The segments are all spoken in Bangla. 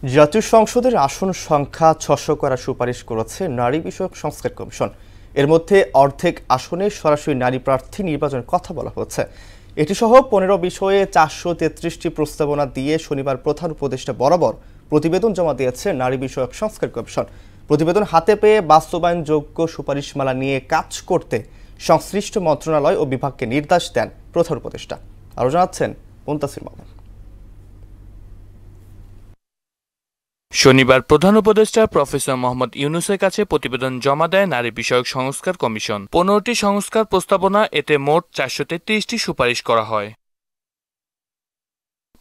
জাতীয় সংসদের আসন সংখ্যা ৬০০ করার সুপারিশ করেছে নারী বিষয়ক সংস্কার কমিশন। এর মধ্যে অর্ধেক আসনে সরাসরি নারী প্রার্থী নির্বাচনের কথা বলা হচ্ছে। এটি সহ ১৫ বিষয়ে ৪৩৩টি প্রস্তাবনা দিয়ে শনিবার প্রধান উপদেষ্টা বরাবর প্রতিবেদন জমা দিয়েছে নারী বিষয়ক সংস্কার কমিশন। প্রতিবেদন হাতে পেয়ে বাস্তবায়নযোগ্য সুপারিশমালা নিয়ে কাজ করতে সংশ্লিষ্ট মন্ত্রণালয় ও বিভাগকে নির্দেশ দেন প্রধান উপদেষ্টা। আরও জানাচ্ছেন মুনতাসির মামুন। শনিবার প্রধান উপদেষ্টা প্রফেসর মোহাম্মদ ইউনূসের কাছে প্রতিবেদন জমা দেয় নারী বিষয়ক সংস্কার কমিশন। ১৫টি সংস্কার প্রস্তাবনা, এতে মোট ৪৩৩টি সুপারিশ করা হয়।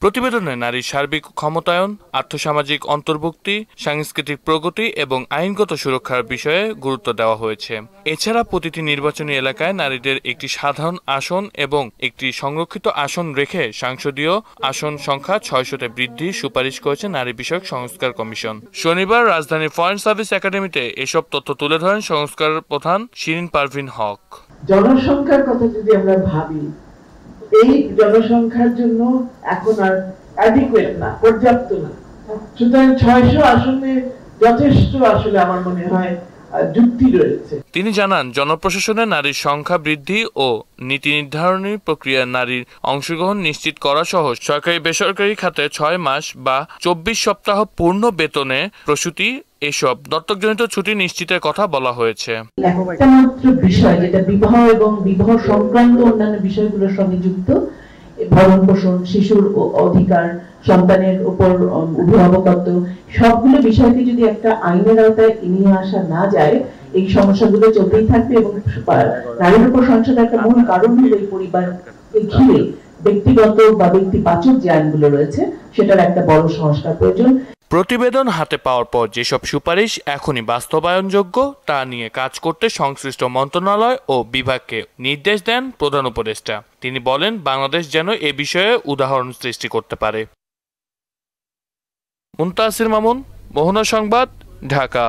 প্রতিবেদনে নারীর সার্বিক ক্ষমতায়ন, আর্থসামাজিক অন্তর্ভুক্তি, সাংস্কৃতিক প্রগতি এবং আইনগত সুরক্ষার বিষয়ে গুরুত্ব দেওয়া হয়েছে। এছাড়া প্রতিটি নির্বাচনী এলাকায় নারীদের একটি সাধারণ আসন এবং একটি সংরক্ষিত আসন রেখে সংসদীয় আসন সংখ্যা ৬০০তে বৃদ্ধির সুপারিশ করেছে নারী বিষয়ক সংস্কার কমিশন। শনিবার রাজধানীর ফরেন সার্ভিস একাডেমিতে এসব তথ্য তুলে ধরেন সংস্কার প্রধান শিরিন পারভিন হক। জনসংখ্যার কথা যদি আমরা ভাবি, এই জনসংখ্যার জন্য এখন আর অ্যাডিকুয়েট না, পর্যাপ্ত না। সুতরাং ৬০০ আসনে যথেষ্ট আসলে আমার মনে হয় যুক্তি রয়েছে। তিনি জানান, জনপ্রশাসনে নারীর সংখ্যা বৃদ্ধি ও নীতি নির্ধারণী প্রক্রিয়ায় নারীর অংশগ্রহণ নিশ্চিত করা সহ সরকারি বেসরকারি খাতে ৬ মাস বা ২৪ সপ্তাহ পূর্ণ বেতনে প্রসূতি এসব দত্তকজনিত ছুটি নিশ্চিতের কথা বলা হয়েছে। একটা মাত্র বিষয় যেটা বিবাহ এবং বিবাহ সংক্রান্ত অন্যান্য বিষয়গুলোর সঙ্গে যুক্ত, ভরণ পোষণ, শিশুর অধিকার, সন্তানের উপর অভিভাবকত্ব, সবগুলো বিষয়কে যদি একটা আইনের আওতায় নিয়ে আসা না যায়, এই সমস্যাগুলো চলতেই থাকবে এবং নারীর উপর সহিংসতার একটা মূল কারণ হলো এই পরিবারকে ঘিরে ব্যক্তিগত বা ব্যক্তিবাচক যে আইনগুলো রয়েছে সেটার একটা বড় সংস্কার প্রয়োজন। প্রতিবেদন হাতে পাওয়ার পর যেসব সুপারিশ এখনই বাস্তবায়নযোগ্য তা নিয়ে কাজ করতে সংশ্লিষ্ট মন্ত্রণালয় ও বিভাগকে নির্দেশ দেন প্রধান উপদেষ্টা। তিনি বলেন, বাংলাদেশ যেন এ বিষয়ে উদাহরণ সৃষ্টি করতে পারে। মুনতাসির মামুন, মোহনা সংবাদ, ঢাকা।